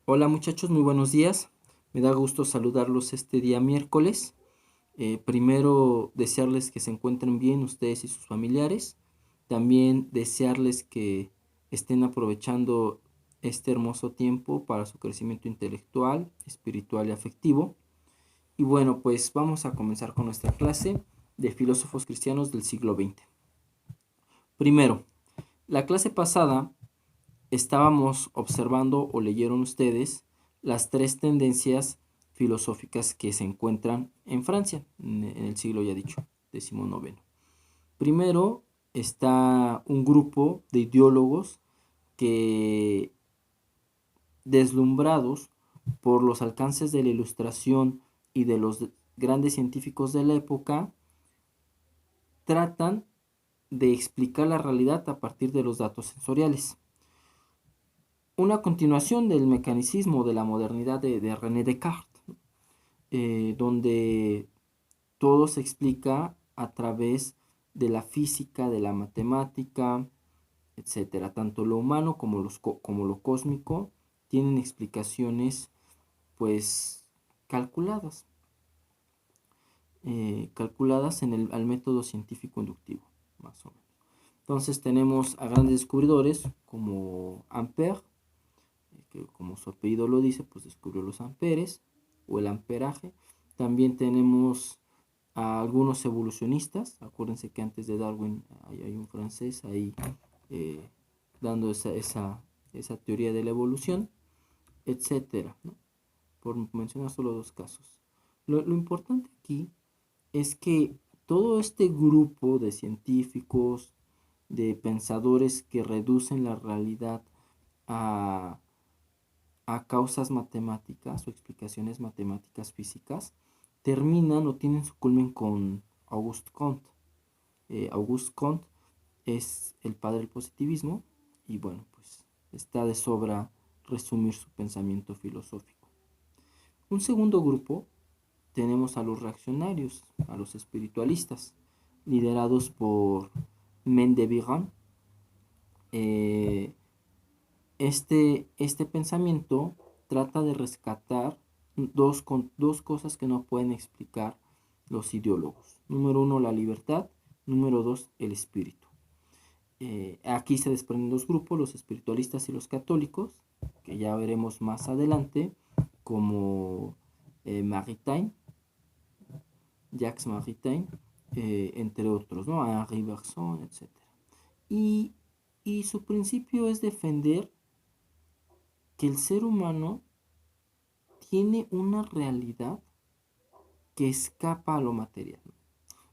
Hola muchachos, muy buenos días. Me da gusto saludarlos este día miércoles. Primero desearles que se encuentren bien ustedes y sus familiares. También desearles que estén aprovechando este hermoso tiempo para su crecimiento intelectual, espiritual y afectivo. Y bueno, pues vamos a comenzar con nuestra clase de filósofos cristianos del siglo XX. Primero, la clase pasada estábamos observando o leyeron ustedes las tres tendencias filosóficas que se encuentran en Francia, en el siglo ya dicho, XIX. Primero está un grupo de ideólogos que, deslumbrados por los alcances de la ilustración y de los grandes científicos de la época, tratan de explicar la realidad a partir de los datos sensoriales. Una continuación del mecanicismo de la modernidad de René Descartes, donde todo se explica a través de la física, de la matemática, etcétera. Tanto lo humano como lo cósmico tienen explicaciones, pues, calculadas, calculadas al método científico inductivo, más o menos. Entonces tenemos a grandes descubridores como Ampère, que como su apellido lo dice, pues descubrió los amperes o el amperaje. También tenemos a algunos evolucionistas. Acuérdense que antes de Darwin hay un francés ahí eh, dando esa teoría de la evolución, etcétera, ¿no? Por mencionar solo dos casos. Lo importante aquí es que todo este grupo de científicos, de pensadores que reducen la realidad a causas matemáticas o explicaciones matemáticas físicas, terminan o tienen su culmen con Auguste Comte. Auguste Comte es el padre del positivismo y bueno, pues está de sobra resumir su pensamiento filosófico. Un segundo grupo tenemos a los reaccionarios, a los espiritualistas, liderados por Mendevirán. Eh, este pensamiento trata de rescatar dos cosas que no pueden explicar los ideólogos. Número uno, la libertad. Número dos, el espíritu. Aquí se desprenden dos grupos, los espiritualistas y los católicos, que ya veremos más adelante, como Maritain, Jacques Maritain, entre otros, ¿no? Henri Bergson, etc. Y, y su principio es defender que el ser humano tiene una realidad que escapa a lo material.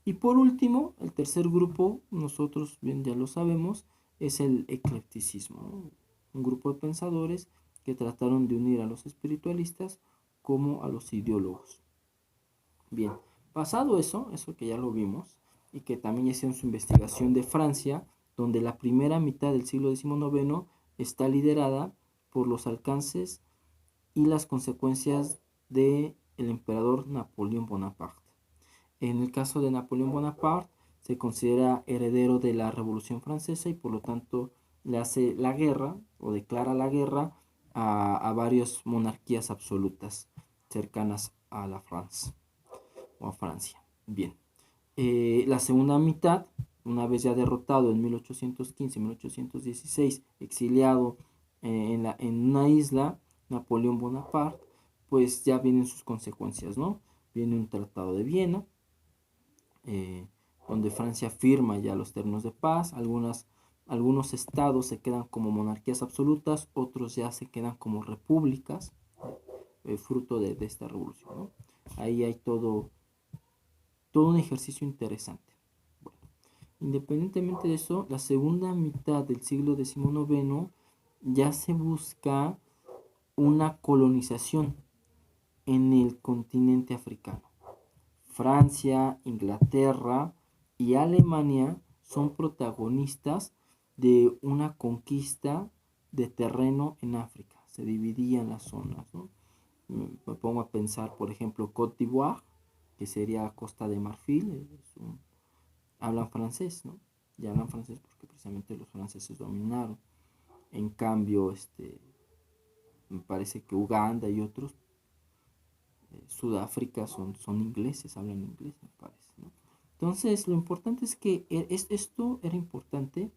Y por último, el tercer grupo, nosotros bien ya lo sabemos, es el eclecticismo, ¿no? Un grupo de pensadores que trataron de unir a los espiritualistas como a los ideólogos. Bien, pasado eso que ya lo vimos, y que también hicieron su investigación de Francia, donde la primera mitad del siglo XIX está liderada por los alcances y las consecuencias del emperador Napoleón Bonaparte. En el caso de Napoleón Bonaparte, se considera heredero de la Revolución Francesa y por lo tanto le hace la guerra o declara la guerra a varias monarquías absolutas cercanas a la France o a Francia. Bien, la segunda mitad, una vez ya derrotado en 1815-1816, exiliado en una isla, Napoleón Bonaparte, pues ya vienen sus consecuencias, ¿no? Viene un tratado de Viena, eh, donde Francia firma ya los términos de paz, algunos estados se quedan como monarquías absolutas, otros ya se quedan como repúblicas, fruto de esta revolución, ¿no? Ahí hay todo un ejercicio interesante. Bueno, independientemente de eso, la segunda mitad del siglo XIX ya se busca una colonización en el continente africano. Francia, Inglaterra y Alemania son protagonistas de una conquista de terreno en África. Se dividían las zonas, ¿no? Me pongo a pensar, por ejemplo, Côte d'Ivoire, que sería Costa de Marfil, hablan francés, ¿no? Y hablan francés porque precisamente los franceses dominaron. En cambio, me parece que Uganda y otros, Sudáfrica son ingleses, hablan inglés, me parece, ¿no? Entonces, lo importante es que esto era importante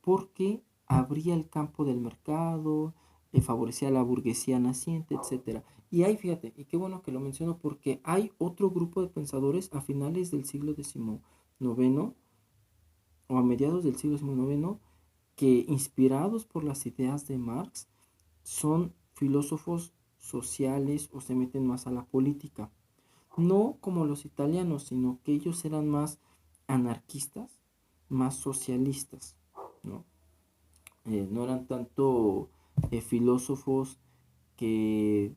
porque abría el campo del mercado, favorecía a la burguesía naciente, etcétera. Y ahí, fíjate, y qué bueno que lo menciono porque hay otro grupo de pensadores a finales del siglo XIX o a mediados del siglo XIX que, inspirados por las ideas de Marx, son filósofos sociales o se meten más a la política. No como los italianos, sino que ellos eran más anarquistas, más socialistas, ¿no? No eran tanto filósofos que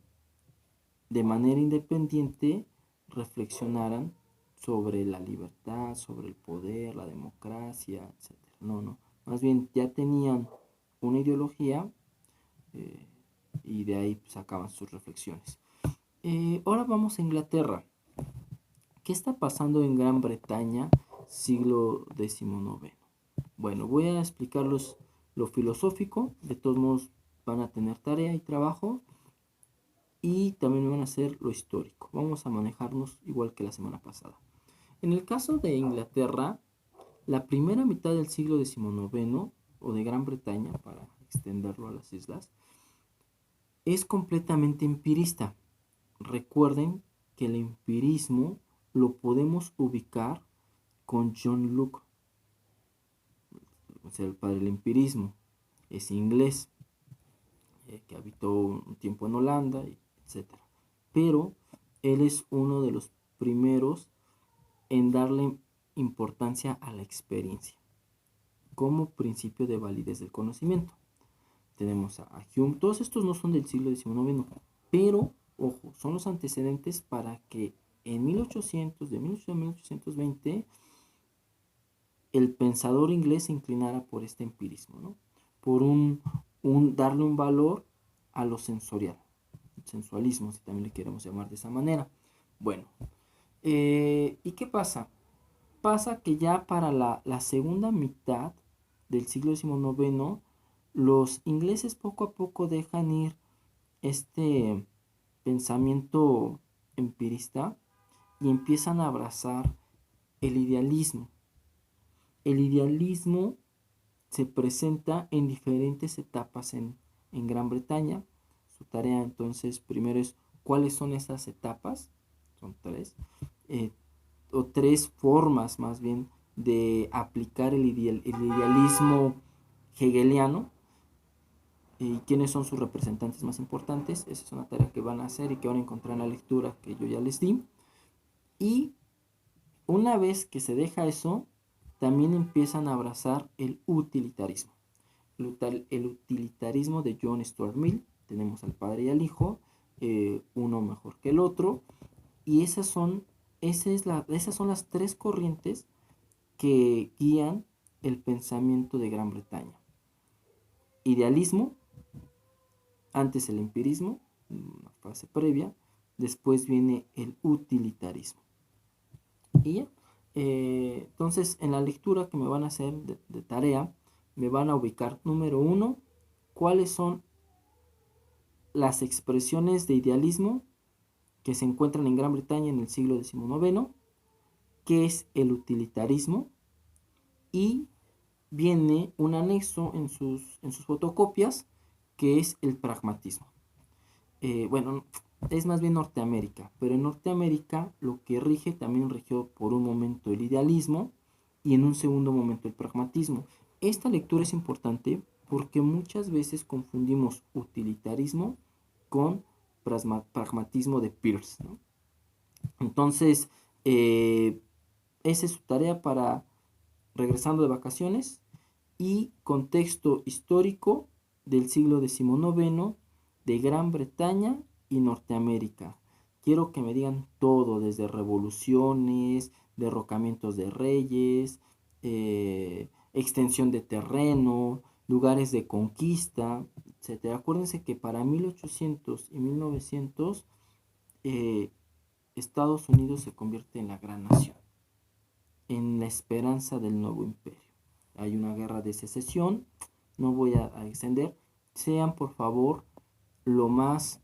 de manera independiente reflexionaran sobre la libertad, sobre el poder, la democracia, etcétera. No, no. Más bien ya tenían una ideología, eh, y de ahí sacaban sus reflexiones. Ahora vamos a Inglaterra. ¿Qué está pasando en Gran Bretaña, siglo XIX? Bueno, voy a explicarlos lo filosófico. De todos modos, van a tener tarea y trabajo. Y también van a hacer lo histórico. Vamos a manejarnos igual que la semana pasada. En el caso de Inglaterra, la primera mitad del siglo XIX, o de Gran Bretaña, para extenderlo a las islas, es completamente empirista. Recuerden que el empirismo lo podemos ubicar con John Locke, o sea, el padre del empirismo. Es inglés, que habitó un tiempo en Holanda, etcétera. Pero él es uno de los primeros en darle importancia a la experiencia como principio de validez del conocimiento. Tenemos a Hume. Todos estos no son del siglo XIX, pero, ojo, son los antecedentes para que en 1800, de 1800 a 1820, el pensador inglés se inclinara por este empirismo, ¿no? Por darle un valor a lo sensorial, sensualismo, si también le queremos llamar de esa manera. Bueno, ¿y qué pasa? Pasa que ya para la segunda mitad del siglo XIX, los ingleses poco a poco dejan ir este pensamiento empirista y empiezan a abrazar el idealismo. El idealismo se presenta en diferentes etapas en Gran Bretaña. Su tarea entonces primero es cuáles son esas etapas, son tres, eh, o tres formas más bien de aplicar el idealismo hegeliano, y quiénes son sus representantes más importantes. Esa es una tarea que van a hacer y que van a encontrar en la lectura que yo ya les di. Y una vez que se deja eso, también empiezan a abrazar el utilitarismo. El utilitarismo de John Stuart Mill. Tenemos al padre y al hijo, uno mejor que el otro. Y esas son las tres corrientes que guían el pensamiento de Gran Bretaña. Idealismo, antes el empirismo, una fase previa, después viene el utilitarismo. Y ya, entonces en la lectura que me van a hacer de tarea, me van a ubicar, número uno, cuáles son las expresiones de idealismo que se encuentran en Gran Bretaña en el siglo XIX, qué es el utilitarismo, y viene un anexo en sus fotocopias que es el pragmatismo. Bueno, es más bien Norteamérica, pero en Norteamérica lo que rige también rigió por un momento el idealismo y en un segundo momento el pragmatismo. Esta lectura es importante porque muchas veces confundimos utilitarismo con pragmatismo de Peirce, ¿no? Entonces, esa es su tarea para regresando de vacaciones, y contexto histórico del siglo XIX de Gran Bretaña y Norteamérica. Quiero que me digan todo, desde revoluciones, derrocamientos de reyes, extensión de terreno, lugares de conquista, etc. Acuérdense que para 1800 y 1900, eh, Estados Unidos se convierte en la gran nación, en la esperanza del nuevo imperio. Hay una guerra de secesión, no voy a extender. Sean por favor lo más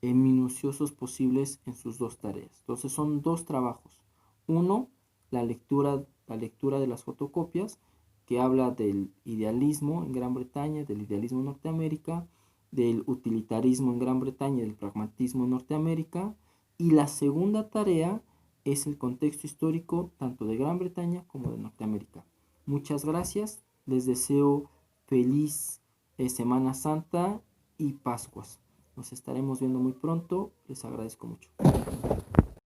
minuciosos posibles en sus dos tareas. Entonces son dos trabajos. Uno, la lectura de las fotocopias, que habla del idealismo en Gran Bretaña, del idealismo en Norteamérica, del utilitarismo en Gran Bretaña y del pragmatismo en Norteamérica. Y la segunda tarea es el contexto histórico tanto de Gran Bretaña como de Norteamérica. Muchas gracias, les deseo feliz Semana Santa y Pascuas. Nos estaremos viendo muy pronto, les agradezco mucho.